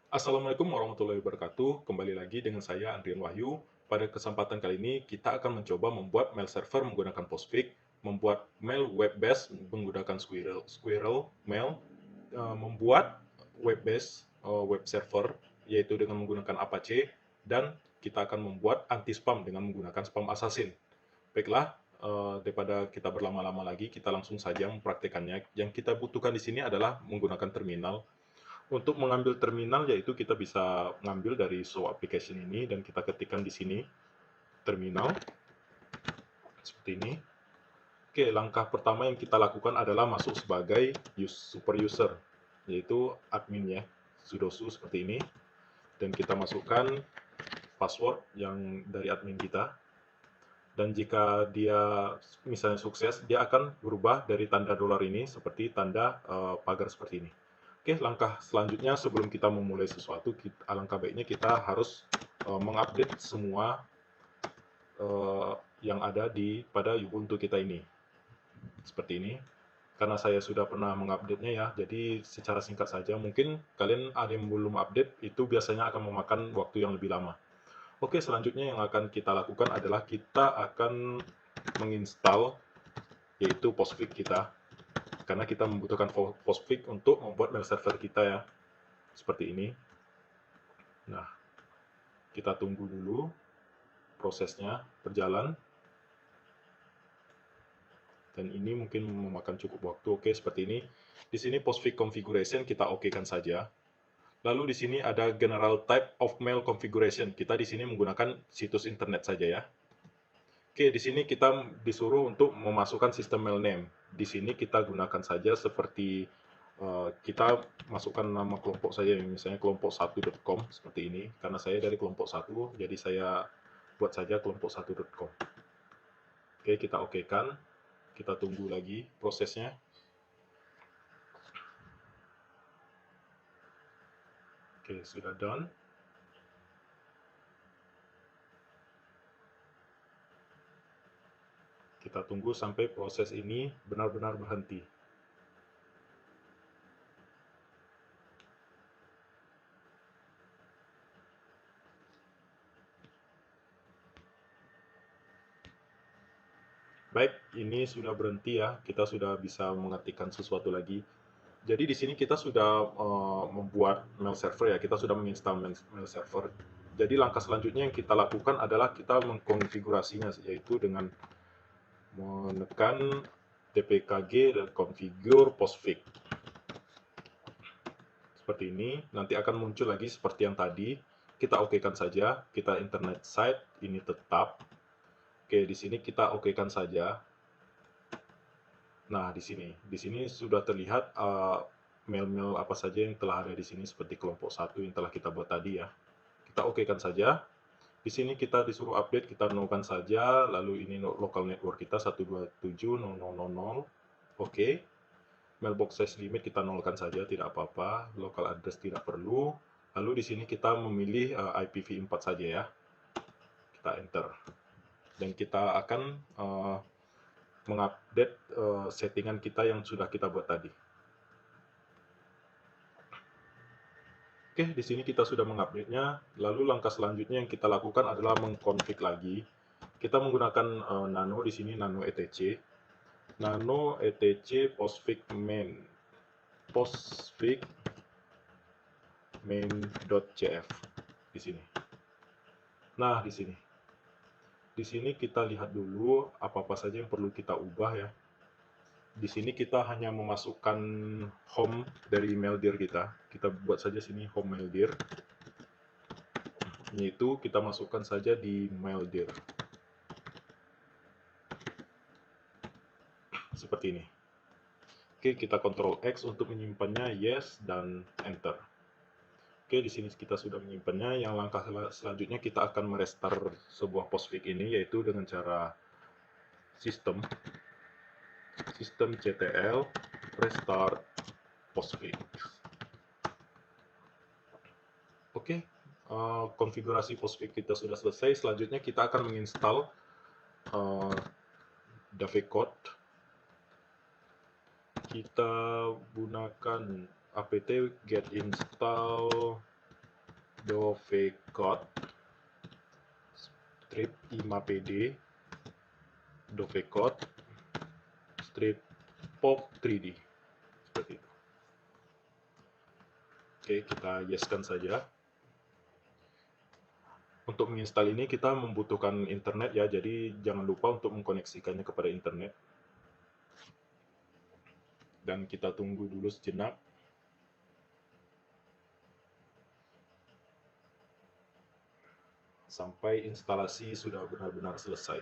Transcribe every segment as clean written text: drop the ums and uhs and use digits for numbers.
Assalamualaikum warahmatullahi wabarakatuh. Kembali lagi dengan saya Andrian Wahyu. Pada kesempatan kali ini kita akan mencoba membuat mail server menggunakan Postfix, membuat mail web base menggunakan Squirrel Mail, membuat web base web server yaitu dengan menggunakan Apache, dan kita akan membuat anti spam dengan menggunakan Spam Assassin. Baiklah, daripada kita berlama-lama lagi, kita langsung saja mempraktekannya. Yang kita butuhkan di sini adalah menggunakan terminal. Untuk mengambil terminal, yaitu kita bisa mengambil dari show application ini dan kita ketikkan di sini terminal seperti ini. Oke, langkah pertama yang kita lakukan adalah masuk sebagai super user, yaitu admin ya, sudoku seperti ini, dan kita masukkan password yang dari admin kita. Dan jika dia misalnya sukses, dia akan berubah dari tanda dolar ini seperti tanda pagar seperti ini. Oke, langkah selanjutnya sebelum kita memulai sesuatu, alangkah baiknya kita harus mengupdate semua yang ada pada Ubuntu kita ini. Seperti ini. Karena saya sudah pernah mengupdate-nya ya, jadi secara singkat saja, mungkin kalian ada yang belum update, itu biasanya akan memakan waktu yang lebih lama. Oke, selanjutnya yang akan kita lakukan adalah kita akan menginstal yaitu Postfix kita, karena kita membutuhkan Postfix untuk membuat mail server kita ya, seperti ini. Nah, kita tunggu dulu prosesnya berjalan, dan ini mungkin memakan cukup waktu. Oke, seperti ini. Di sini Postfix configuration kita okekan saja. Lalu di sini ada general type of mail configuration. Kita di sini menggunakan situs internet saja ya. Oke, di sini kita disuruh untuk memasukkan sistem mail name. Di sini kita gunakan saja seperti kita masukkan nama kelompok saja, misalnya kelompok1.com seperti ini. Karena saya dari kelompok 1, jadi saya buat saja kelompok1.com. Oke, kita okekan. Kita tunggu lagi prosesnya. Oke, sudah done. Kita tunggu sampai proses ini benar-benar berhenti. Baik, ini sudah berhenti ya. Kita sudah bisa mengetikkan sesuatu lagi. Jadi di sini kita sudah membuat mail server ya. Kita sudah menginstal mail server. Jadi langkah selanjutnya yang kita lakukan adalah kita mengkonfigurasinya, yaitu dengan menekan dpkg dan configure postfix. Seperti ini. Nanti akan muncul lagi seperti yang tadi. Kita okekan saja. Kita internet site ini tetap. Oke, di sini kita okekan saja. Nah, di sini sudah terlihat mail-mail apa saja yang telah ada di sini, seperti kelompok 1 yang telah kita buat tadi ya. Kita okekan saja. Di sini kita disuruh update, kita nolkan saja. Lalu ini local network kita 127.00.00. Oke. Mailbox size limit kita nolkan saja, tidak apa-apa. Local address tidak perlu. Lalu di sini kita memilih IPv4 saja ya. Kita enter. Dan kita akan mengupdate settingan kita yang sudah kita buat tadi. Oke, di sini kita sudah mengupdate-nya. Lalu langkah selanjutnya yang kita lakukan adalah mengkonfig lagi. Kita menggunakan nano di sini, nano etc. Nano etc postfix main. Postfix main.cf di sini. Nah, di sini. Di sini kita lihat dulu apa-apa saja yang perlu kita ubah ya. Di sini kita hanya memasukkan home dari email dir kita. Kita buat saja sini home mail dir. Yaitu kita masukkan saja di mail dir. Seperti ini. Oke, kita Ctrl X untuk menyimpannya, yes, dan enter. Oke, di sini kita sudah menyimpannya. Yang langkah selanjutnya kita akan merestart sebuah postfix ini, yaitu dengan cara sistem ctl restart postfix. Oke, konfigurasi postfix kita sudah selesai. Selanjutnya kita akan menginstal Davecode. Kita gunakan apt get install Dovecot strip 5pd Dovecot strip pop 3D seperti itu. Oke, kita yeskan saja. Untuk menginstal ini kita membutuhkan internet ya, jadi jangan lupa untuk mengkoneksikannya kepada internet. Dan kita tunggu dulu sejenak. Sampai instalasi sudah benar-benar selesai.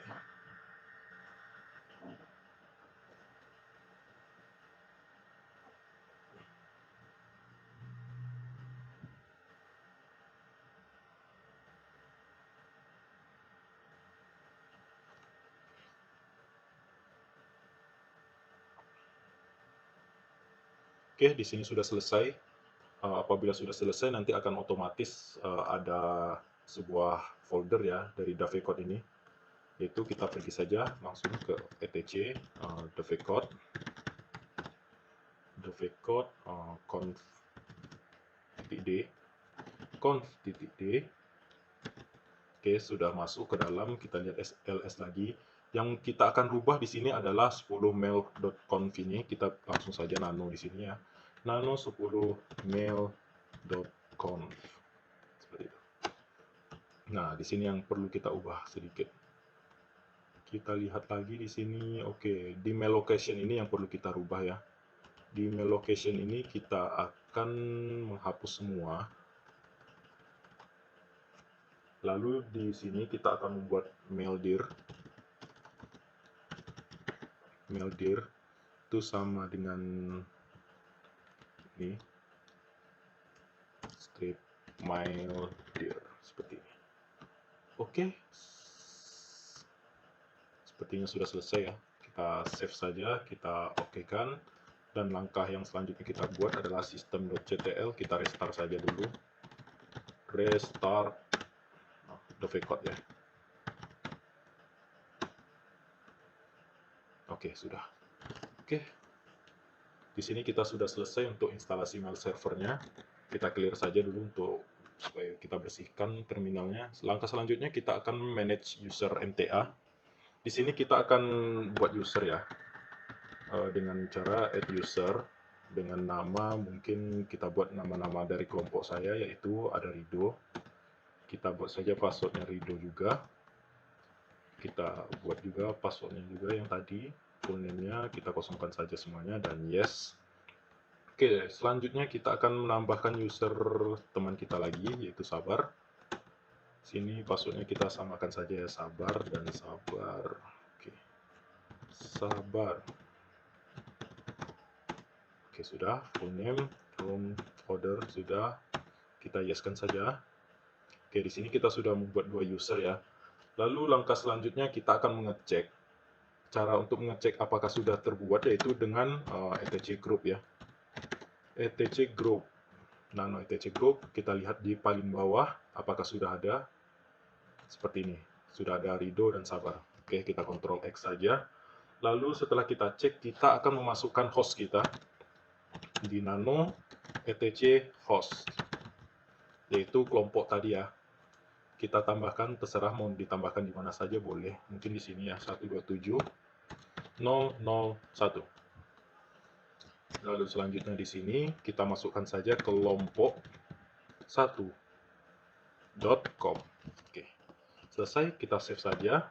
Oke, di sini sudah selesai. Apabila sudah selesai, nanti akan otomatis ada sebuah folder ya dari Dovecot ini. Yaitu kita pergi saja langsung ke etc Dovecot conf.d. Oke, sudah masuk ke dalam. Kita lihat ls lagi. Yang kita akan rubah di sini adalah 10mail.conf ini. Kita langsung saja nano di sini ya. Nano 10mail.conf. Seperti itu. Nah, di sini yang perlu kita ubah sedikit. Kita lihat lagi di sini. Oke, di mail location ini yang perlu kita rubah ya. Di mail location ini kita akan menghapus semua. Lalu di sini kita akan membuat mail dir. Mail dir itu sama dengan ini, strip mail dir seperti ini. Oke, sepertinya sudah selesai ya. Kita save saja, kita okekan. Dan langkah yang selanjutnya kita buat adalah system.ctl. Kita restart saja dulu. Restart Dovecot ya. Oke, sudah. Oke. Di sini kita sudah selesai untuk instalasi mail servernya. Kita clear saja dulu untuk supaya kita bersihkan terminalnya. Langkah selanjutnya kita akan manage user MTA. Di sini kita akan buat user ya. Dengan cara add user dengan nama, mungkin kita buat nama-nama dari kelompok saya, yaitu ada Rido. Kita buat saja passwordnya Rido juga. Kita buat juga passwordnya juga yang tadi, full name-nya kita kosongkan saja semuanya dan yes. Oke, selanjutnya kita akan menambahkan user teman kita lagi, yaitu Sabar. Sini passwordnya kita samakan saja ya, Sabar dan Sabar. Oke, Sabar. Oke, sudah. Full name, room order sudah. Kita yeskan saja. Oke, di sini kita sudah membuat 2 user ya. Lalu langkah selanjutnya kita akan mengecek. Cara untuk mengecek apakah sudah terbuat yaitu dengan etc group ya. etc group. Nano etc group, kita lihat di paling bawah apakah sudah ada. Seperti ini. Sudah ada Rido dan Sabar. Oke, kita Ctrl X saja. Lalu setelah kita cek, kita akan memasukkan host kita di nano etc host, yaitu kelompok tadi ya. Kita tambahkan, terserah mau ditambahkan di mana saja boleh, mungkin di sini ya, 127.001. Lalu selanjutnya di sini kita masukkan saja kelompok 1.com. Oke, selesai, kita save saja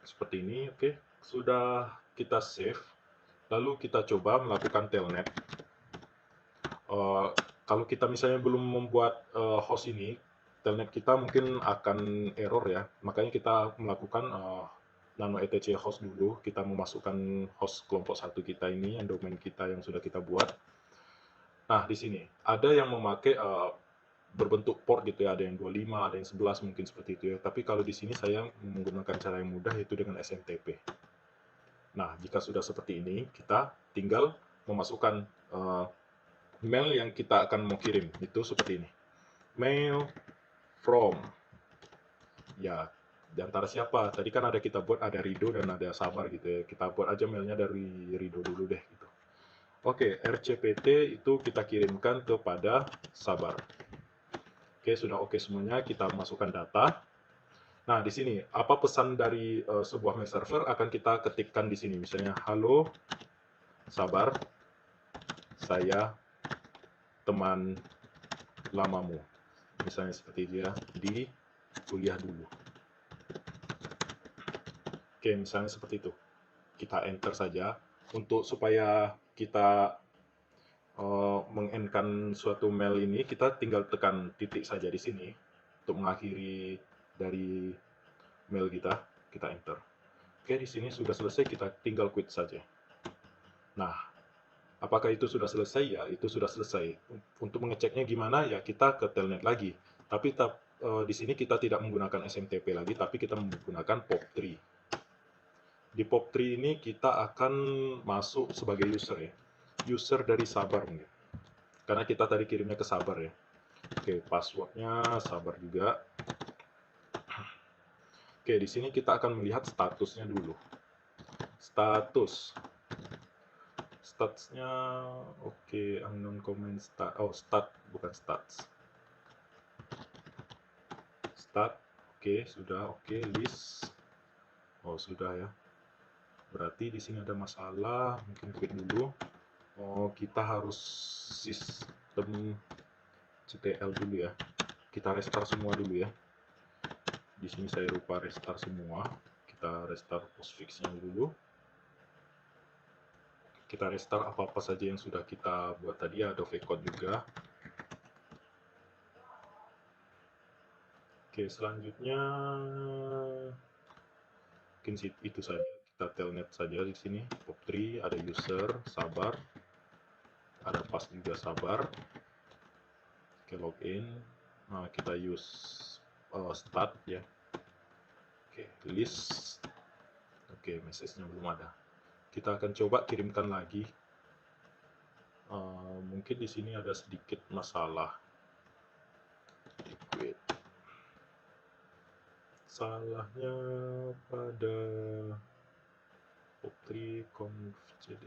seperti ini. Oke, sudah kita save. Lalu kita coba melakukan telnet. Kalau kita misalnya belum membuat host ini, telnet kita mungkin akan error ya. Makanya kita melakukan nano etc host dulu. Kita memasukkan host kelompok 1 kita ini, yang domain kita yang sudah kita buat. Nah, di sini ada yang memakai berbentuk port gitu ya, ada yang 25, ada yang 11 mungkin seperti itu ya. Tapi kalau di sini saya menggunakan cara yang mudah, yaitu dengan SMTP. Nah, jika sudah seperti ini, kita tinggal memasukkan mail yang kita akan mau kirim. Itu seperti ini. Mail from. Ya, di antara siapa? Tadi kan ada kita buat, ada Rido dan ada Sabar gitu ya. Kita buat aja mailnya dari Rido dulu deh gitu. Oke, RCPT itu kita kirimkan kepada Sabar. Oke, sudah oke semuanya, kita masukkan data. Nah, di sini apa pesan dari sebuah mail server akan kita ketikkan di sini. Misalnya, halo, sabar, saya teman lamamu. Misalnya seperti dia di kuliah dulu. Oke, misalnya seperti itu. Kita enter saja untuk supaya kita mengendkan suatu mail ini, kita tinggal tekan titik saja di sini untuk mengakhiri dari mail kita. Kita enter. Oke, di sini sudah selesai, kita tinggal quit saja. Nah, apakah itu sudah selesai? Ya, itu sudah selesai. Untuk mengeceknya gimana? Ya, kita ke telnet lagi. Tapi di sini kita tidak menggunakan SMTP lagi, tapi kita menggunakan POP3. Di POP3 ini kita akan masuk sebagai user ya. User dari Sabar mungkin. Karena kita tadi kirimnya ke Sabar ya. Oke, passwordnya Sabar juga. Oke, di sini kita akan melihat statusnya dulu. Statsnya oke, unknown comment stat. Oh, stat bukan stats. Stat, oke, sudah oke, list. Oh, sudah ya. Berarti di sini ada masalah, mungkin quit dulu. Oh, kita harus sistem CTL dulu ya. Kita restart semua dulu ya. Di sini saya lupa restart semua. Kita restart postfixnya dulu. Kita restart apa-apa saja yang sudah kita buat tadi, ada vcode juga. Oke, selanjutnya mungkin itu saja. Kita telnet saja di sini. POP3, ada user, Sabar. Ada pass juga Sabar. Oke, login. Nah, kita use start ya. Oke, list. Oke, message-nya belum ada. Kita akan coba kirimkan lagi. Mungkin di sini ada sedikit masalah. Wait. Salahnya pada POP3 conf cd.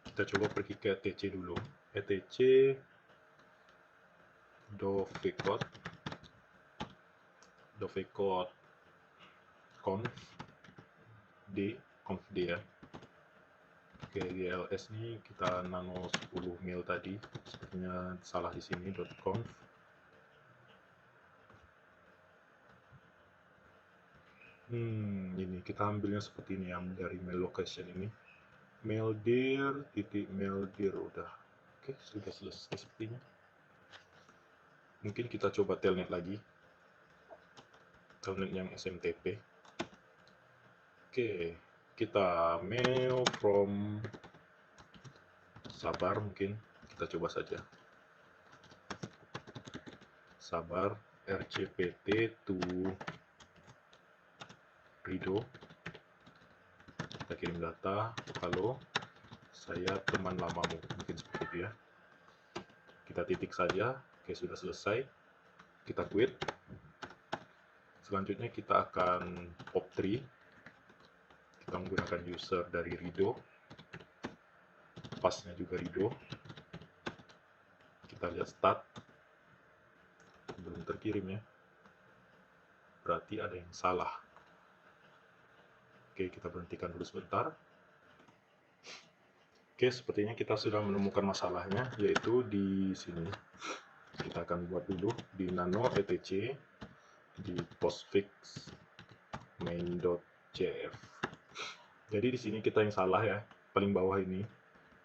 Kita coba pergi ke etc dulu. etc dovecode conf d ya. Oke, di ls ini kita nano 10 mil tadi, sepertinya salah di sini .conf. Ini kita ambilnya seperti ini, ambil dari mail location ini. Maildir titik maildir udah. Oke, sudah selesai sepertinya. Mungkin kita coba telnet lagi. Telnet yang SMTP. Oke, kita mail from Sabar, mungkin kita coba saja. Sabar RCPT to Rido. Kita kirim data, halo, saya teman lamamu, mungkin seperti itu ya. Kita titik saja. Oke, sudah selesai. Kita quit. Selanjutnya kita akan POP3. Kita menggunakan user dari Rido. Passnya juga Rido. Kita lihat stat. Belum terkirim ya. Berarti ada yang salah. Oke, kita berhentikan dulu sebentar. Oke, sepertinya kita sudah menemukan masalahnya, yaitu di sini. Kita akan buat dulu di nano etc di postfix main.cf. Jadi di sini kita yang salah ya, paling bawah ini.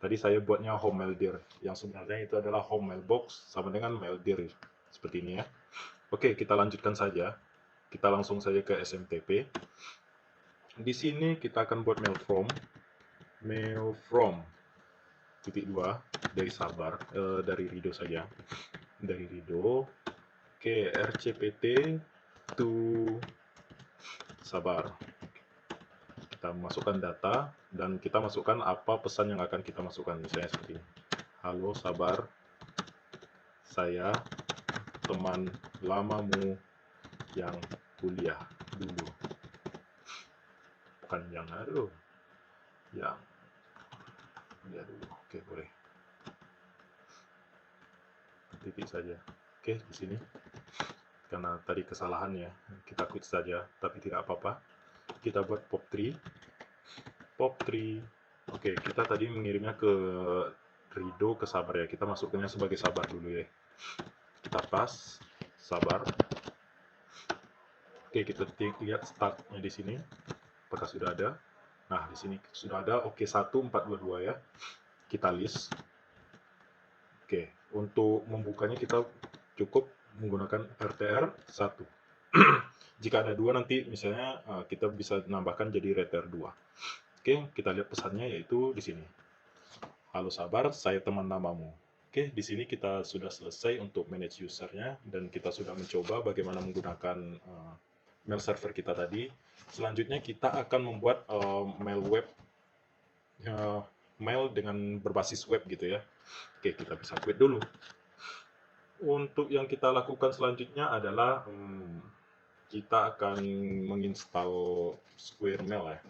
Tadi saya buatnya home maildir, yang sebenarnya itu adalah home mailbox sama dengan maildir seperti ini ya. Oke, kita lanjutkan saja. Kita langsung saja ke SMTP. Di sini kita akan buat mail from titik 2 dari Sabar, dari Rido saja. Dari Rido ke RCPT to Sabar. Kita masukkan data dan kita masukkan apa pesan yang akan kita masukkan, misalnya seperti ini. Halo Sabar, saya teman lamamu yang kuliah dulu. Bukan yang yang lihat dulu. Oke, boleh. Titik saja. Oke, di sini. Karena tadi kesalahan ya, kita quit saja, tapi tidak apa-apa. Kita buat POP3. POP3. Oke, kita tadi mengirimnya ke Rido ke Sabar ya. Kita masukkannya sebagai Sabar dulu ya. Kita pas Sabar. Oke, kita lihat startnya di sini. Apakah sudah ada? Nah, di sini sudah ada. Oke, 1422 ya. Kita list. Oke, untuk membukanya kita cukup menggunakan RTR 1. Jika ada 2 nanti misalnya kita bisa nambahkan jadi RTR 2. Oke, kita lihat pesannya yaitu di sini. Halo Sabar, saya teman namamu. Oke, di sini kita sudah selesai untuk manage usernya dan kita sudah mencoba bagaimana menggunakan mail server kita tadi. Selanjutnya kita akan membuat mail web, mail dengan berbasis web gitu ya. Oke, kita bisa quit dulu. Untuk yang kita lakukan selanjutnya adalah kita akan menginstal SquareMail ya.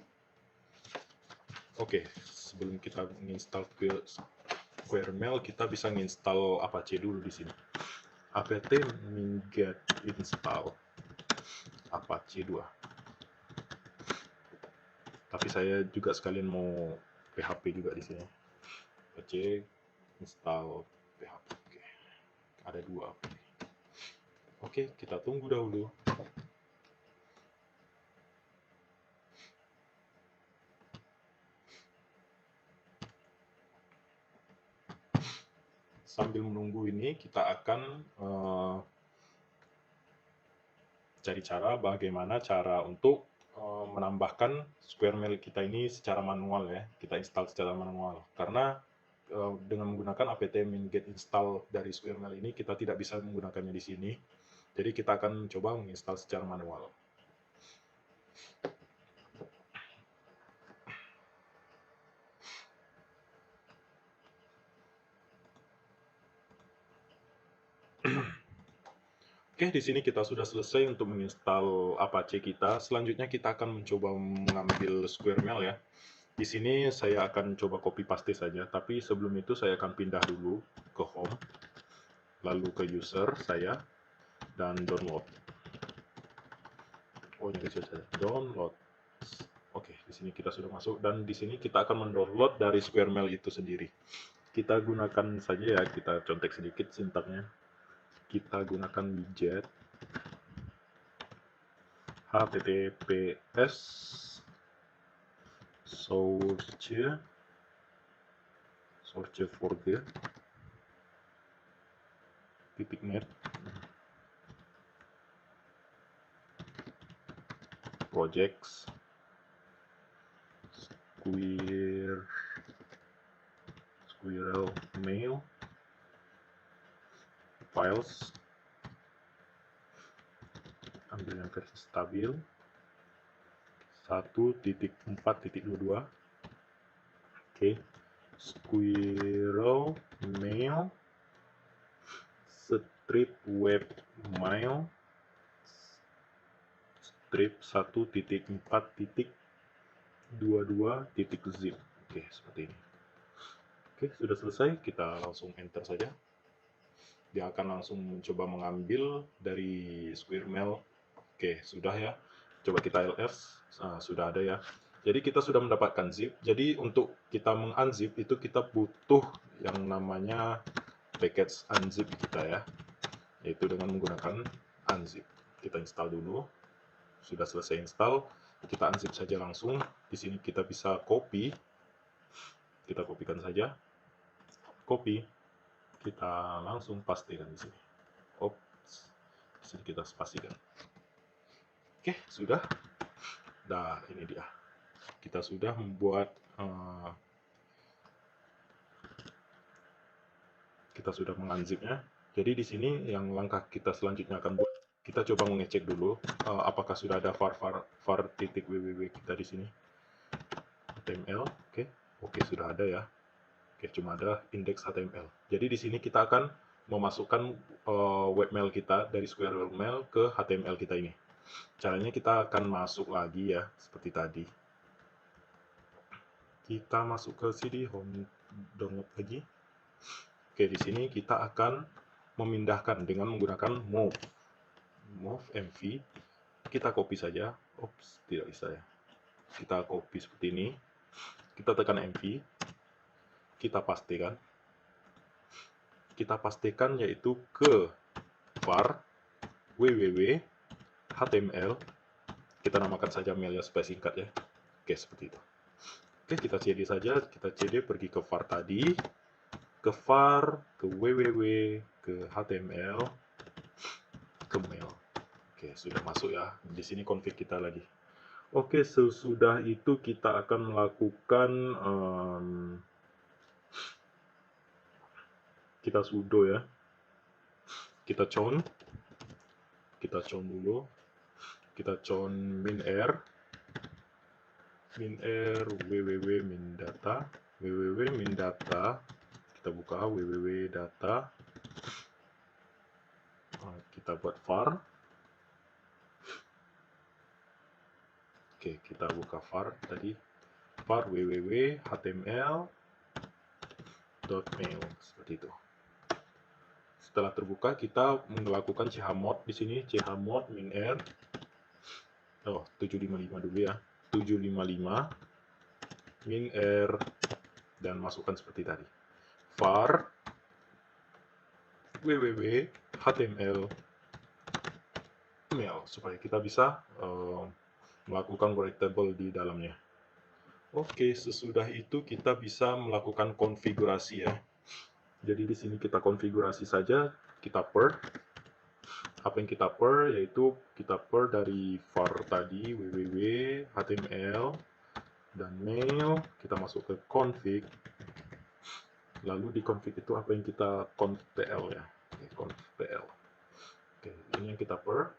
Oke, sebelum kita menginstal SquareMail, kita bisa menginstal Apache dulu di sini. apt minget install Apache 2. Tapi saya juga sekalian mau PHP juga di sini. Apache install PHP. Oke. Ada 2. Oke, kita tunggu dahulu. Sambil menunggu ini, kita akan cari cara bagaimana cara untuk menambahkan SquareMail kita ini secara manual ya. Kita install secara manual. Karena dengan menggunakan apt minget install dari SquareMail ini, kita tidak bisa menggunakannya di sini. Jadi kita akan coba menginstal secara manual. Oke, di sini kita sudah selesai untuk menginstal Apache kita. Selanjutnya kita akan mencoba mengambil SquareMail ya. Di sini saya akan coba copy paste saja, tapi sebelum itu saya akan pindah dulu ke home, lalu ke user saya, dan download. Oh, ini kecil saja. Download. Oke, di sini kita sudah masuk, dan di sini kita akan mendownload dari SquareMail itu sendiri. Kita gunakan saja ya, kita contek sedikit sintaknya. Kita gunakan widget https source forge .net projects squirrel mail files, ambil yang versi stabil 1.4.22. Oke, squirrel mail strip web mail strip 1.4.22.zip. Oke, seperti ini. Oke, sudah selesai, kita langsung enter saja. Dia akan langsung mencoba mengambil dari SquareMail. Oke, sudah ya. Coba kita ls, sudah ada ya. Jadi kita sudah mendapatkan zip. Jadi untuk kita mengunzip itu kita butuh yang namanya package unzip kita ya, yaitu dengan menggunakan unzip. Kita install dulu. Sudah selesai install, kita unzip saja langsung. Di sini kita bisa copy. Kita kopikan saja. Copy. Kita langsung pastikan di sini. Oops, di sini kita spasikan. Oke, sudah. Nah, ini dia. Kita sudah membuat, kita sudah mengunzipnya. Jadi di sini yang langkah kita selanjutnya akan buat, kita coba mengecek dulu apakah sudah ada var.www kita di sini. HTML, oke, sudah ada ya. Oke, cuma ada index HTML. Jadi di sini kita akan memasukkan webmail kita dari SquareMail ke HTML kita ini. Caranya kita akan masuk lagi ya, seperti tadi. Kita masuk ke CD home download lagi. Oke, di sini kita akan memindahkan dengan menggunakan move MV. Kita copy saja. Oops, tidak bisa ya. Kita copy seperti ini. Kita tekan MV. Kita pastikan yaitu ke var www html. Kita namakan saja mail ya supaya singkat ya. Oke, seperti itu. Oke, kita cd saja. Kita cd pergi ke var tadi, ke var, ke www, ke html, ke mail. Oke, sudah masuk ya. Di sini config kita lagi. Oke, sesudah itu kita akan melakukan kita sudo ya. Kita chown dulu. Kita chown min-r www min data. Kita buka www data. Kita buat var. Oke, kita buka var tadi. Var www html.mail seperti itu. Setelah terbuka, kita melakukan chmod di sini, chmod min-r 755 dulu ya. 755 min-r dan masukkan seperti tadi. var www html mail supaya kita bisa melakukan writable di dalamnya. Oke, sesudah itu kita bisa melakukan konfigurasi ya. Jadi di sini kita konfigurasi saja, kita per. Apa yang kita per, yaitu kita per dari var tadi, www, html, dan mail. Kita masuk ke config. Lalu di config itu apa yang kita conf.pl ya. Conf.pl. Oke, ini yang kita per.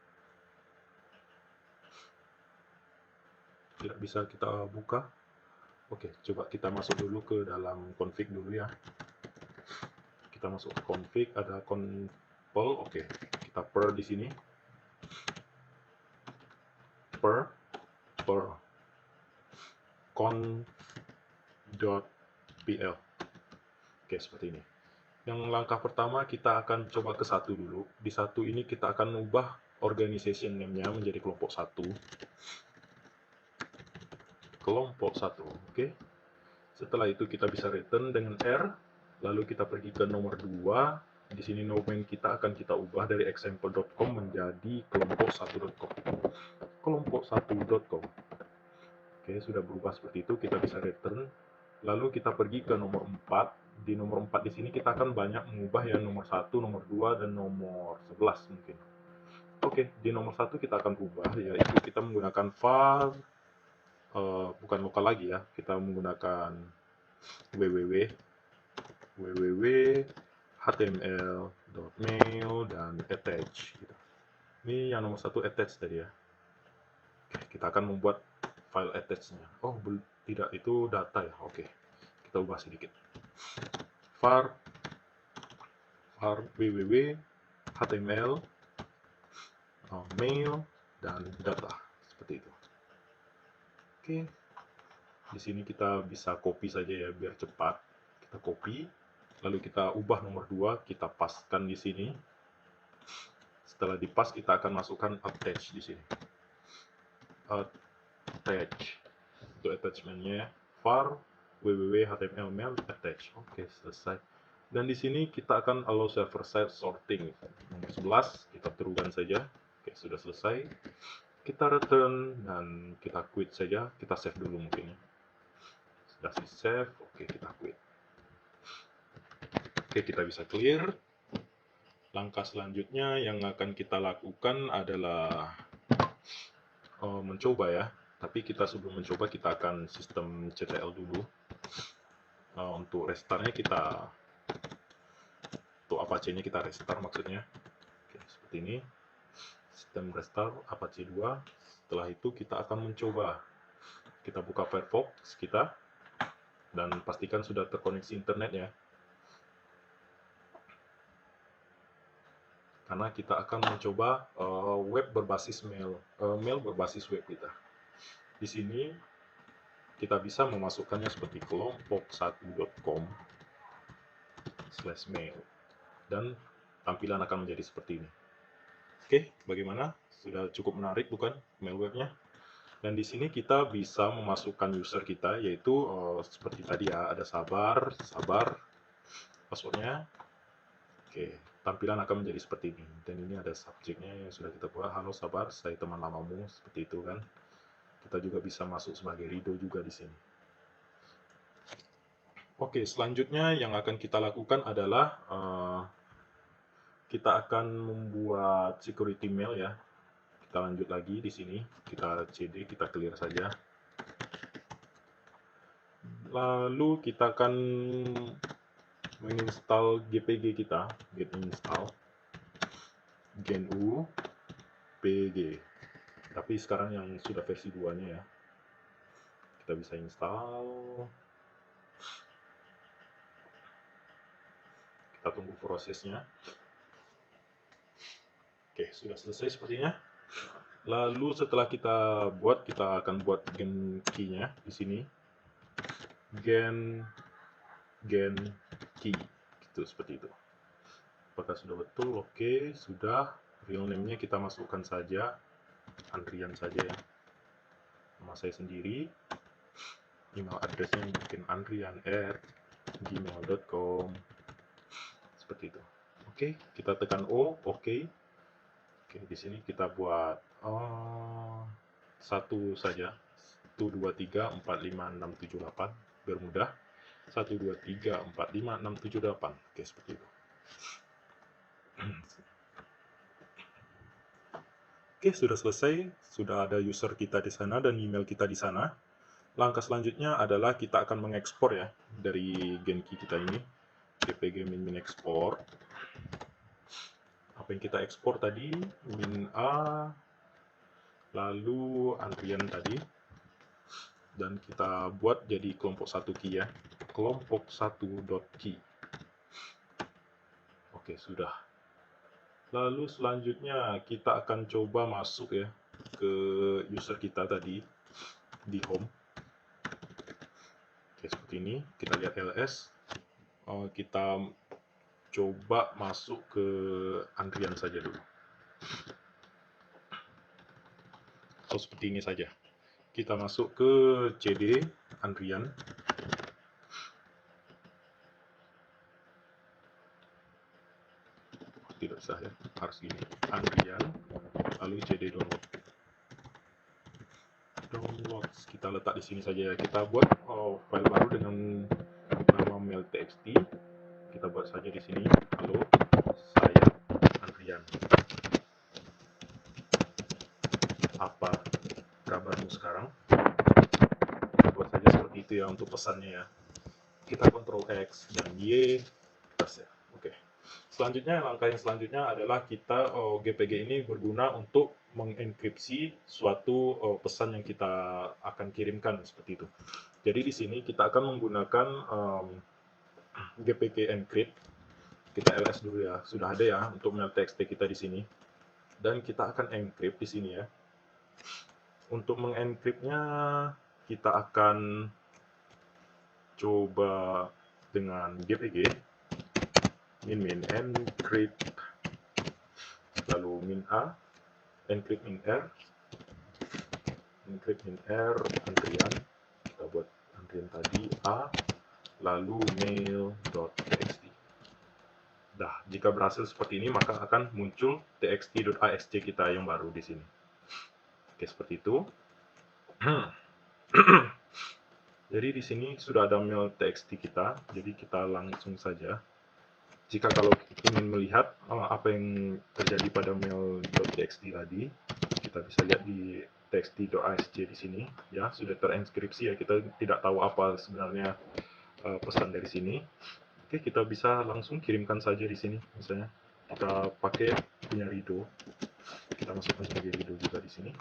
Tidak bisa kita buka. Oke, coba kita masuk dulu ke dalam config dulu ya. Kita masuk ke config, ada control. Oke, kita per di sini. Per conf.pl. Oke, seperti ini. Yang langkah pertama kita akan coba ke satu dulu. Di satu ini kita akan ubah organization name-nya menjadi kelompok satu. Kelompok satu, oke. Setelah itu kita bisa return dengan R. Lalu kita pergi ke nomor 2. Di sini domain kita akan kita ubah dari example.com menjadi kelompok1.com. Kelompok1.com. Oke, sudah berubah seperti itu, kita bisa return. Lalu kita pergi ke nomor 4. Di nomor 4 di sini kita akan banyak mengubah yang nomor 1, nomor 2, dan nomor 11 mungkin. Oke, di nomor 1 kita akan ubah, yaitu kita menggunakan var, bukan lokal lagi ya, kita menggunakan www html.mail dan attach. Ini yang nomor 1 attach tadi ya. Oke, kita akan membuat file attach-nya. Oh, tidak, itu data ya. Oke, kita ubah sedikit. var www html mail dan data seperti itu. Oke, di sini kita bisa copy saja ya biar cepat. Kita copy, lalu kita ubah nomor 2, kita paskan di sini. Setelah dipas, kita akan masukkan attach di sini. Attach untuk attachmentnya, var www html mail attach. Oke, selesai. Dan di sini kita akan allow server side sorting. Nomor 11 kita terukan saja. Oke, sudah selesai. Kita return dan kita quit saja. Kita save dulu mungkin ya. Sudah di save. Oke, kita quit. Oke, kita bisa clear. Langkah selanjutnya yang akan kita lakukan adalah mencoba ya. Tapi kita sebelum mencoba kita akan sistem CTL dulu. Untuk restartnya kita, untuk Apache-nya kita restart maksudnya. Oke, seperti ini. Sistem restart Apache 2. Setelah itu kita akan mencoba. Kita buka Firefox kita dan pastikan sudah terkoneksi internet ya. Karena kita akan mencoba web berbasis mail berbasis web kita. Di sini kita bisa memasukkannya seperti kelompok1.com/mail, dan tampilan akan menjadi seperti ini. Oke, bagaimana? Sudah cukup menarik bukan mail webnya? Dan di sini kita bisa memasukkan user kita, yaitu seperti tadi ya, ada sabar passwordnya. Oke, tampilan akan menjadi seperti ini. Dan ini ada subjeknya yang sudah kita buat, halo sabar, saya teman lamamu, seperti itu kan. Kita juga bisa masuk sebagai Rido juga di sini. Oke, selanjutnya yang akan kita lakukan adalah kita akan membuat security mail ya. Kita lanjut lagi di sini, kita cd, kita clear saja. Lalu kita akan menginstal GPG kita, git install gnu pg. Tapi sekarang yang sudah versi 2-nya ya. Kita bisa install. Kita tunggu prosesnya. Oke, sudah selesai sepertinya. Lalu setelah kita buat, kita akan buat gen key-nya di sini. Gen key, gitu, seperti itu. Apakah sudah betul? Oke, sudah. Real name-nya kita masukkan saja, Andrian saja ya. Nama saya sendiri. Email address-nya mungkin andrian@gmail.com. Seperti itu. Oke, kita tekan O, oke. Oke, di sini kita buat satu saja. 1, 2, 3, 4, 5, 6, 7, 8. Biar mudah. 1, 2, 3, 4, 5, 6, 7, 8. Oke, seperti itu. Oke, sudah selesai. Sudah ada user kita di sana dan email kita di sana. Langkah selanjutnya adalah kita akan mengekspor ya dari Genki kita ini. GPG min export. Apa yang kita ekspor tadi? Min A, lalu Andrian tadi. Dan kita buat jadi kelompok 1 key ya. Kelompok 1.key. Oke, sudah. Lalu selanjutnya kita akan coba masuk ya ke user kita tadi di home. Oke, seperti ini. Kita lihat ls. Kita coba masuk ke Andrian saja dulu. Seperti ini saja. Kita masuk ke cd Andrian. Tidak sah ya, harus gini, Andrian, lalu cd download. Kita letak di sini saja ya. Kita buat file baru dengan nama mail.txt. Kita buat saja di sini, halo saya Andrian, apa kabarmu sekarang. Kita buat saja seperti itu ya untuk pesannya ya. Kita Ctrl X dan Y, terus ya. Oke. Selanjutnya, langkah yang selanjutnya adalah kita GPG ini berguna untuk mengenkripsi suatu pesan yang kita akan kirimkan seperti itu. Jadi di sini kita akan menggunakan GPG encrypt. Kita ls dulu ya, sudah ada ya untuk mail.txt kita di sini. Dan kita akan encrypt di sini ya. Untuk mengenkriptnya kita akan coba dengan GPG min encrypt, lalu min a encrypt min r Andrian. Kita buat Andrian tadi a, lalu mail.txt. Dah, jika berhasil seperti ini maka akan muncul txt.asc kita yang baru di sini. Oke, seperti itu. Jadi di sini sudah ada mail.txt kita, jadi kita langsung saja. Jika kalau ingin melihat apa yang terjadi pada mail.txt tadi, kita bisa lihat di txt.asc di sini ya, sudah terenkripsi ya, kita tidak tahu apa sebenarnya pesan dari sini. Oke, kita bisa langsung kirimkan saja di sini. Misalnya kita pakai punya Rido, kita masukkan sebagai Rido juga di sini.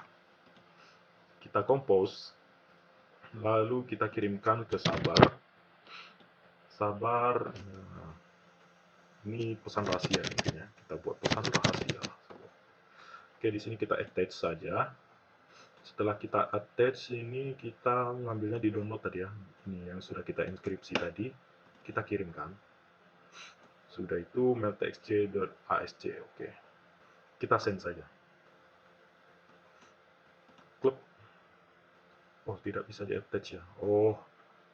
Kita compose, lalu kita kirimkan ke sabar. Ini pesan rahasia mungkin ya, kita buat pesan rahasia. Oke, di sini kita attach saja Setelah kita attach ini, kita mengambilnya di download tadi ya. Ini yang sudah kita enkripsi tadi, kita kirimkan. Sudah itu mailtxc.asc, oke. Kita send saja. Klik. Oh, tidak bisa di-attach ya. Oh,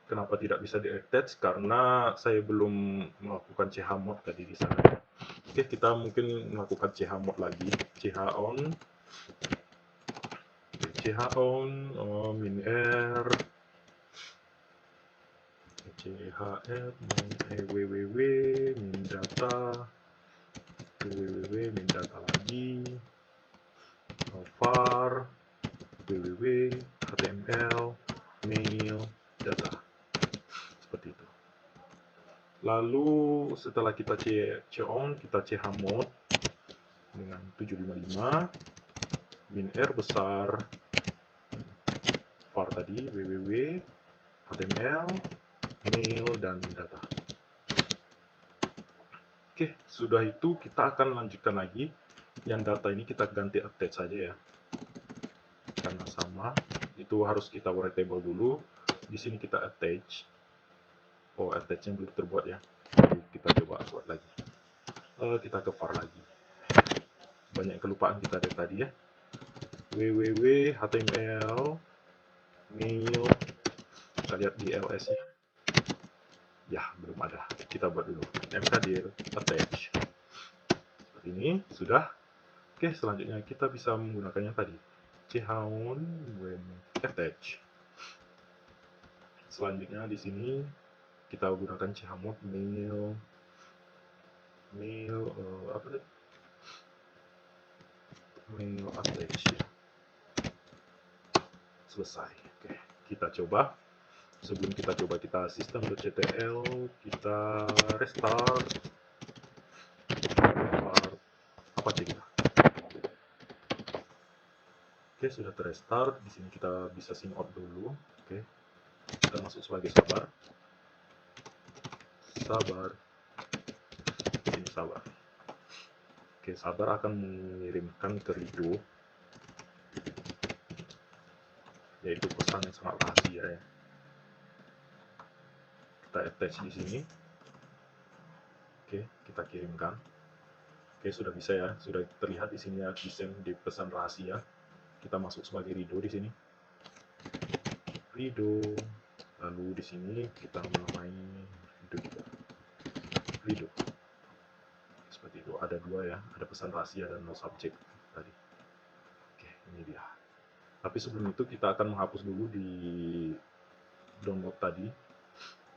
kenapa tidak bisa di-attach? Karena saya belum melakukan chmod tadi di sana. Oke, kita mungkin melakukan chmod lagi. Chon, min-r, www, min-data, www, min-data lagi, var, www, html, mail, data. Seperti itu. Lalu setelah kita on, kita chmod dengan 755, min-r besar, var tadi, www, html, mail, dan data. Oke, sudah itu kita akan lanjutkan lagi. Yang data ini kita ganti attach saja ya. Karena sama, itu harus kita write table dulu. Di sini kita attach. Oh, attach-nya belum terbuat ya. Jadi kita coba buat lagi. Kita ke var lagi. Banyak kelupaan kita dari tadi ya. www, html, mail. Kita lihat di ls-nya. Ya, belum ada. Kita buat dulu. mkdir attach. Seperti ini, sudah. Oke, selanjutnya kita bisa menggunakannya tadi. Chown when attach. Selanjutnya di sini kita gunakan chmod mail apa tadi? Mail attach ya. Selesai. Oke, kita coba. Sebelum kita coba, kita system.ctl, kita restart Apache kita. Oke, sudah terrestart. Di sini kita bisa sign out dulu. Oke, kita masuk sebagai sabar. Ini sabar. Oke, sabar akan mengirimkan ke Rido, yaitu pesan yang sangat rahasia ya. Kita attach di sini. Oke, kita kirimkan. Oke, sudah bisa ya, sudah terlihat di sini ya, desain di pesan rahasia. Kita masuk sebagai Rido di sini. Rido. Lalu di sini kita menamai Rido juga. Rido. Seperti itu, ada dua ya, ada pesan rahasia dan no subject tadi. Oke, ini dia. Tapi sebelum itu kita akan menghapus dulu di download tadi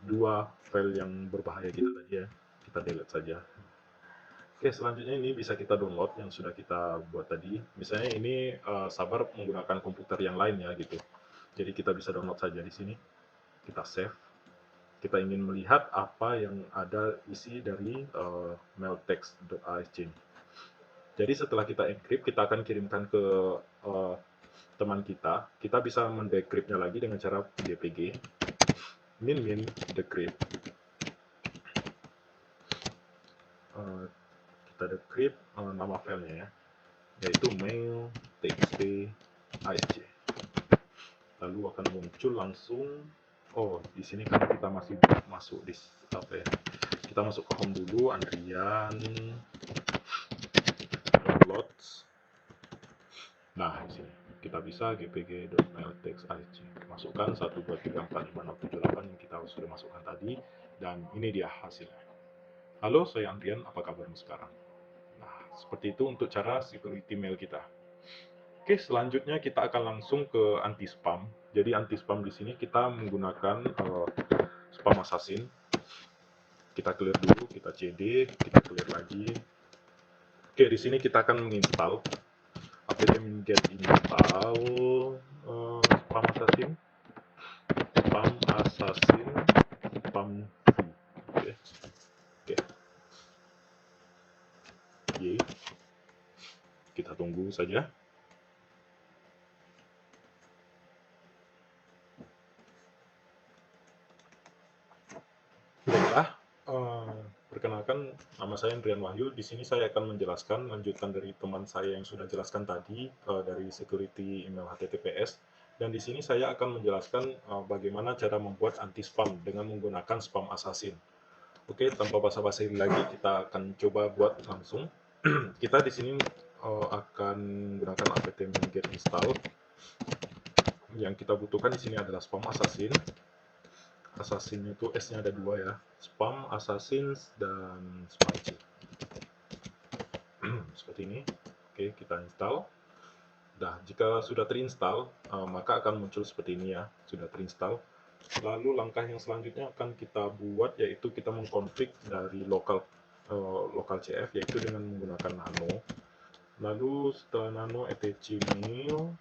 dua file yang berbahaya kita tadi ya, kita delete saja. Oke, selanjutnya ini bisa kita download yang sudah kita buat tadi. Misalnya ini sabar menggunakan komputer yang lain ya gitu. Jadi kita bisa download saja di sini. Kita save. Kita ingin melihat apa yang ada isi dari mailtext.asc. Jadi setelah kita encrypt, kita akan kirimkan ke teman kita. Kita bisa mendecryptnya lagi dengan cara gpg min decrypt. Kita decrypt nama filenya ya, yaitu mail txt asc. Lalu akan muncul langsung. Oh, di sini kan kita masih masuk di apa ya? Kita masuk ke home dulu, Andrian downloads. Nah, di sini kita bisa gpg.mailtextasc. Masukkan 1234567 yang kita sudah masukkan tadi, dan ini dia hasilnya. Halo, saya Andrian, apa kabarmu sekarang? Nah, seperti itu untuk cara security mail kita. Oke, selanjutnya kita akan langsung ke anti spam. Jadi anti spam di sini kita menggunakan spam assassin. Kita clear dulu, kita cd, kita clear lagi. Oke, di sini kita akan menginstal apt get install spam assassin, spam oke. Y. Kita tunggu saja. Baiklah, Perkenalkan, nama saya Andrian Wahyu. Di sini saya akan menjelaskan lanjutan dari teman saya yang sudah jelaskan tadi dari security email HTTPS. Dan di sini saya akan menjelaskan bagaimana cara membuat anti-spam dengan menggunakan spam assassin. Oke, tanpa basa-basi lagi, kita akan coba buat langsung. Kita di sini akan menggunakan apt get install. Yang kita butuhkan di sini adalah spam assassin. Assassin itu S-nya ada dua ya, spam, assassins, dan spam. Seperti ini. Oke, kita install. Nah, jika sudah terinstall, maka akan muncul seperti ini ya, sudah terinstall. Lalu langkah yang selanjutnya akan kita buat yaitu kita mengkonfig dari local CF yaitu dengan menggunakan nano. Lalu setelah nano etc mail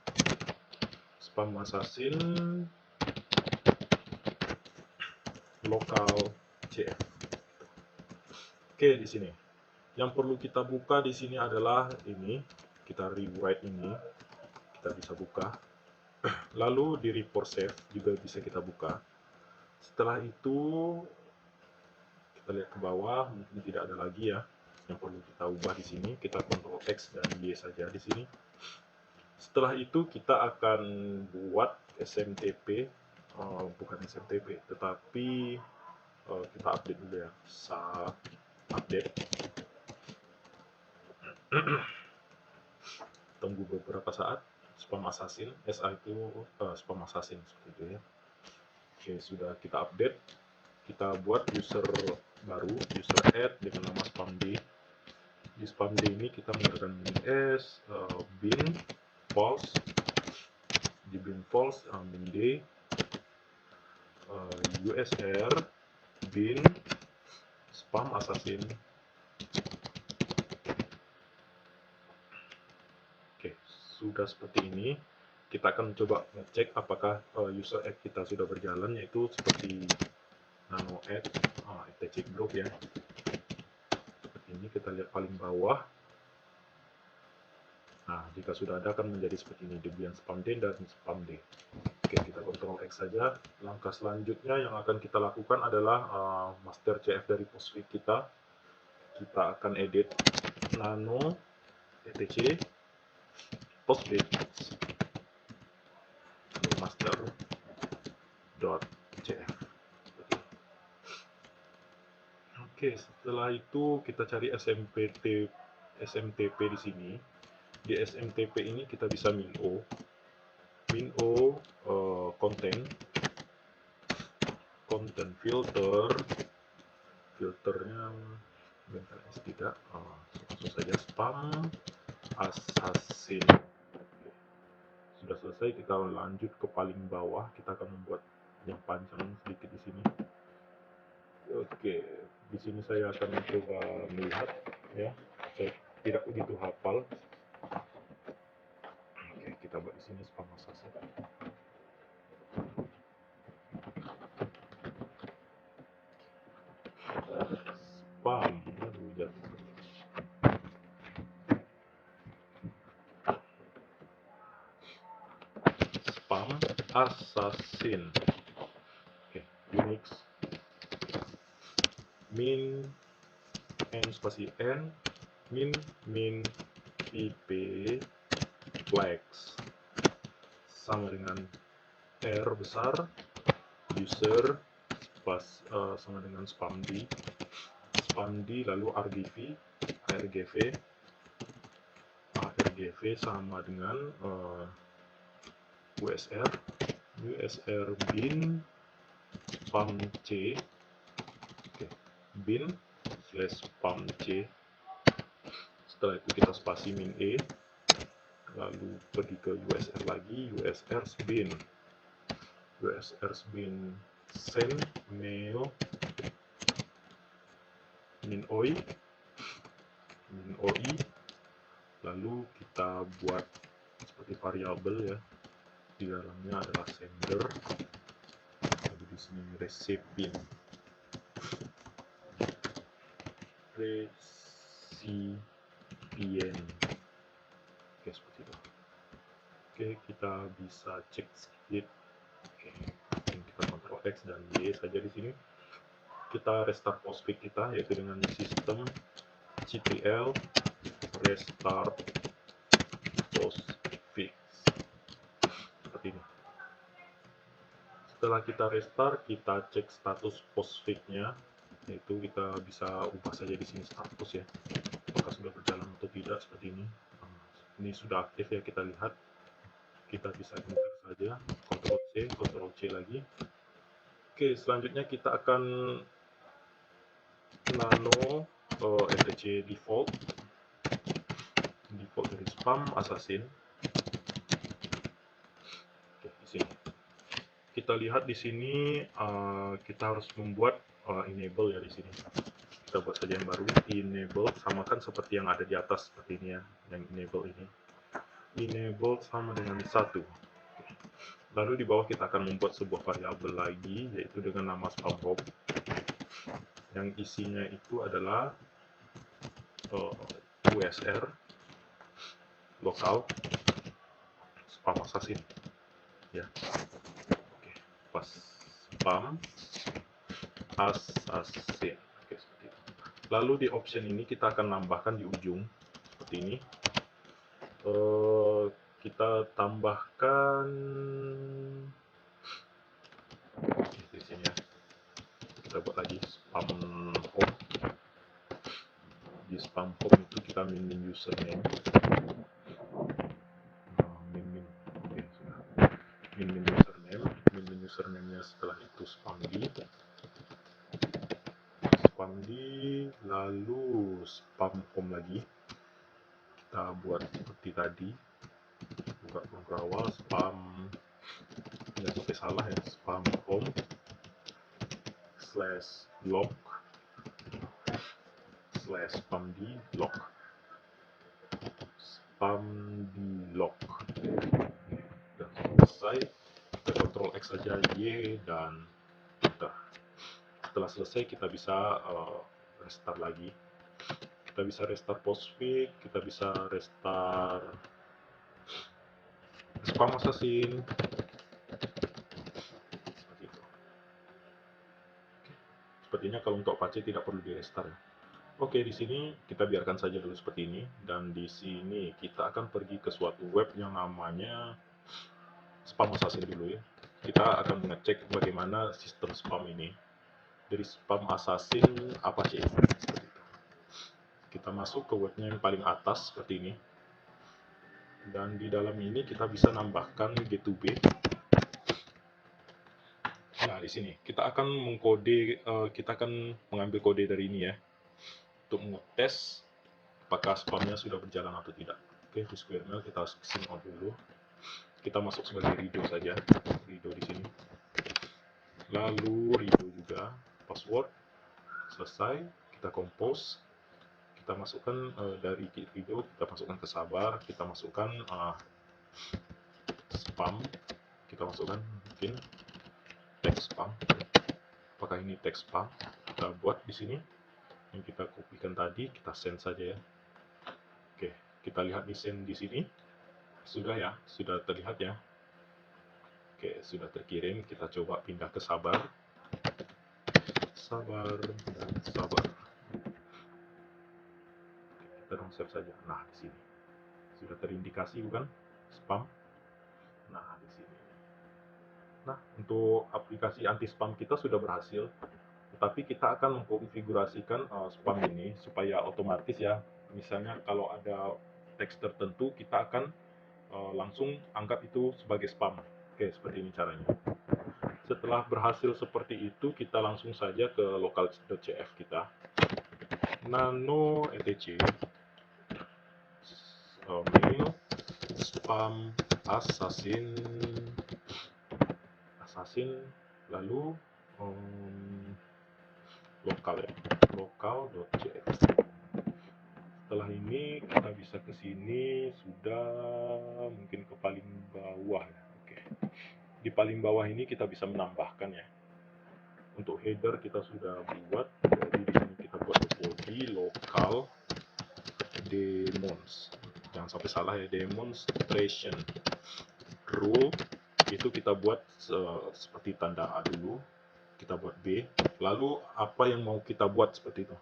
spam assassin local CF. Oke, di sini. Yang perlu kita buka di sini adalah ini, kita rewrite ini, kita bisa buka. Lalu di report save juga bisa kita buka. Setelah itu kita lihat ke bawah, mungkin tidak ada lagi ya yang perlu kita ubah di sini. Kita Ctrl X dan Y saja di sini. Setelah itu kita akan buat SMTP, bukan SMTP, tetapi kita update dulu ya, update. Tunggu beberapa saat. Spam assassin, SA itu spam assassin seperti itu ya. Oke, sudah kita update. Kita buat user baru, user add dengan nama spamd. Di spamd ini kita menggunakan s bin false, di bin false bin d usr bin spam assassin. Oke, sudah seperti ini. Kita akan coba ngecek apakah user add kita sudah berjalan, yaitu seperti nano add, etc group ya. Seperti ini, kita lihat paling bawah. Nah, jika sudah ada akan menjadi seperti ini, Debian spamd dan spamd. Oke, kita Ctrl X saja. Langkah selanjutnya yang akan kita lakukan adalah master CF dari Postfix kita. Kita akan edit nano etc Postfix master.cf. Oke, setelah itu kita cari SMTP di sini. Di SMTP ini kita bisa min-o content filternya bentar tidak langsung saja spam assassin. Sudah selesai, kita lanjut ke paling bawah. Kita akan membuat yang panjang sedikit di sini. Oke, di sini saya akan mencoba melihat ya, saya tidak begitu hafal. Oke, kita buat di sini spam assassin. Spam, spam assassin. Oke, Unix min n spasi n min ip flex sama dengan r besar user sama dengan spamd lalu rgv sama dengan usr bin spamc. Oke, bin /spamc. Setelah itu kita spasi min e, lalu pergi ke usr lagi, usr bin send mail min oi, lalu kita buat seperti variabel ya, di dalamnya adalah sender, lalu di sini recipient. Oke, seperti itu. Oke, kita bisa cek sedikit. Oke, kita Ctrl X dan Y saja di sini. kita restart postfix kita, yaitu dengan sistem ctl restart postfix seperti ini. Setelah kita restart, kita cek status postfix-nya, yaitu kita bisa ubah saja di sini status ya, apakah sudah berjalan atau tidak seperti ini. Ini sudah aktif ya, kita lihat. Kita bisa enter saja, Ctrl C, Ctrl C lagi. Oke, selanjutnya kita akan nano etc default dari spam assassin. Oke, di sini kita lihat di sini kita harus membuat enable ya di sini. Kita buat saja yang baru, enable, samakan seperti yang ada di atas seperti ini ya, yang enable ini. Enable sama dengan 1. Lalu di bawah kita akan membuat sebuah variabel lagi, yaitu dengan nama spam home, yang isinya itu adalah usr lokal spam assassin ya. Oke, pas spam assassin. Oke, seperti itu. Lalu di option ini kita akan nambahkan di ujung seperti ini. Kita tambahkan di sini ya. Kita buat lagi spam home. Di spam home itu kita min username. Oke, sudah. Min username-nya setelah itu spam di lalu spam home lagi. Kita buat seperti tadi, buka awal spam, jangan sampai salah ya, spam home /log /spam di log dan selesai. Kita Ctrl X saja, Y, dan enter. Setelah selesai kita bisa restart lagi. Kita bisa restart postfix, kita bisa restart spam assassin seperti itu. Sepertinya kalau untuk Apache tidak perlu di restart ya. Oke, di sini kita biarkan saja dulu seperti ini, dan di sini kita akan pergi ke suatu web yang namanya spam assassin dulu ya. Kita akan mengecek bagaimana sistem spam ini dari spam assassin Apache seperti itu. Kita masuk ke webnya yang paling atas seperti ini, dan di dalam ini kita bisa nambahkan G2B. Nah, di sini kita akan mengkode, kita akan mengambil kode dari ini ya, untuk mengetes apakah spamnya sudah berjalan atau tidak. Oke, di SquareMail kita sign out dulu. Kita masuk sebagai Rido saja, Rido di sini. Lalu Rido juga password. Selesai, kita compose. Kita masukkan dari Rido, kita masukkan ke Sabar, kita masukkan spam, kita masukkan mungkin teks spam. Apakah ini teks spam? Kita buat di sini. Yang kita kopikan tadi, kita send saja ya. Oke, kita lihat di send di sini. Sudah ya, sudah terlihat ya. Oke, sudah terkirim. Kita coba pindah ke Sabar. Sabar dan Sabar. Kita dong save saja. Nah, di sini. Sudah terindikasi bukan? Spam. Nah, di sini. Nah, untuk aplikasi anti spam kita sudah berhasil. Tetapi kita akan mengkonfigurasikan spam ini supaya otomatis ya. Misalnya kalau ada teks tertentu, kita akan langsung anggap itu sebagai spam. Oke, seperti ini caranya. Setelah berhasil seperti itu, kita langsung saja ke local.cf kita. Nano etc mail spam assassin lalu lokal ya, local.cf. Setelah ini kita bisa ke sini, sudah mungkin ke paling bawah ya. Oke, di paling bawah ini kita bisa menambahkan ya. Untuk header kita sudah buat, jadi di sini kita buat body local demons, jangan sampai salah ya, demonstration rule itu kita buat seperti tanda A dulu. kita buat B. Lalu apa yang mau kita buat seperti itu?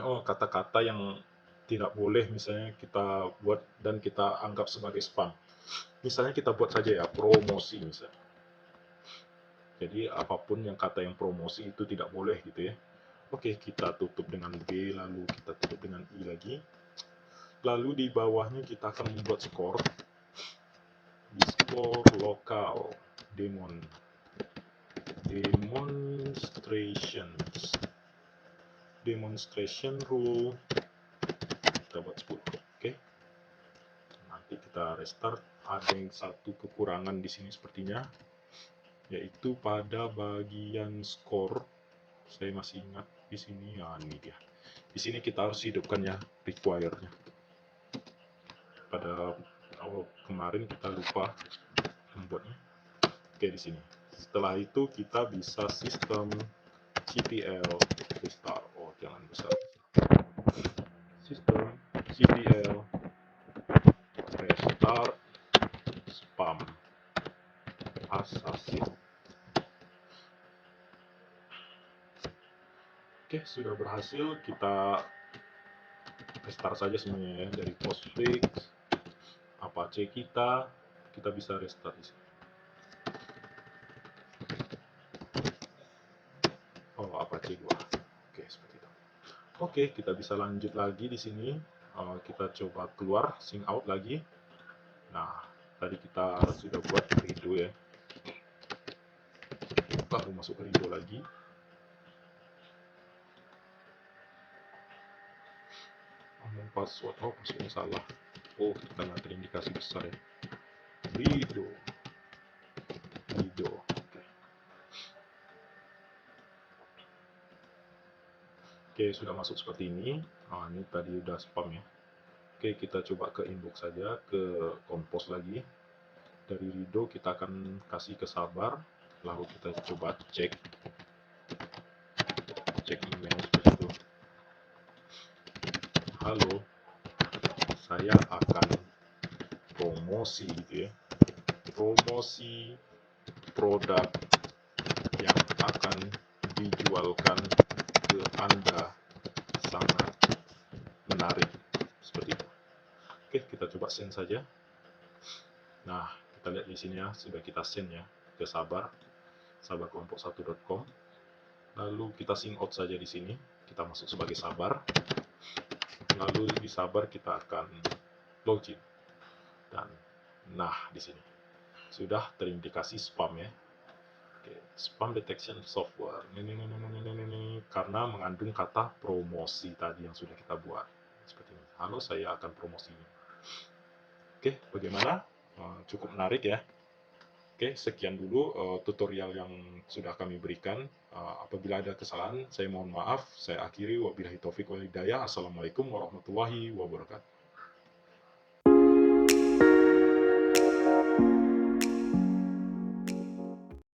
Oh, kata-kata yang tidak boleh misalnya kita buat dan kita anggap sebagai spam. Misalnya kita buat saja ya promosi misalnya. Jadi apapun yang kata yang promosi itu tidak boleh gitu ya. Oke, kita tutup dengan B, lalu kita tutup dengan I lagi. Lalu di bawahnya kita akan membuat skor. Di skor lokal demonstration rule kita buat 10. Oke. Nanti kita restart. Ada yang satu kekurangan di sini sepertinya, yaitu pada bagian skor. Saya masih ingat di sini, ya ini dia. Di sini kita harus hidupkan ya require-nya. Pada awal kemarin kita lupa membuatnya. Oke, di sini. Setelah itu kita bisa sistem cpl restart. Oh, jangan besar. Sistem cpl restart spam assassin. Oke, sudah berhasil. Kita restart saja semuanya ya, dari postfix Apache kita bisa restart di sini. Oh, Apache 2. Oke, seperti itu. Oke, kita bisa lanjut lagi di sini. Kita coba keluar, sync out lagi. Nah, tadi kita sudah buat redo ya. Baru masuk ke redo lagi. Password, oh passwordnya salah. Oh, kita nggak terindikasi besar ya. Redo. Oke, sudah masuk seperti ini. Nah, ini tadi udah spam ya. Oke, kita coba ke inbox saja, ke compose lagi. Dari Rido kita akan kasih ke sabar, lalu kita coba cek email seperti itu. Halo, saya akan promosi gitu ya. Promosi produk yang akan dijualkan ke Anda sangat menarik seperti itu. Oke, kita coba send saja. Nah, kita lihat di sini ya, sudah kita send ya ke sabarkelompok1.com. Lalu kita sync out saja di sini. Kita masuk sebagai sabar. Lalu di sabar kita akan login. Dan nah, di sini sudah terindikasi spam ya. Oke, spam detection software. Ini karena mengandung kata promosi tadi yang sudah kita buat. Seperti ini. Halo, saya akan promosi. Oke, bagaimana? Cukup menarik ya. Oke, sekian dulu tutorial yang sudah kami berikan. Apabila ada kesalahan, saya mohon maaf. Saya akhiri. Wabillahi taufiq wal hidayah. Assalamualaikum warahmatullahi wabarakatuh.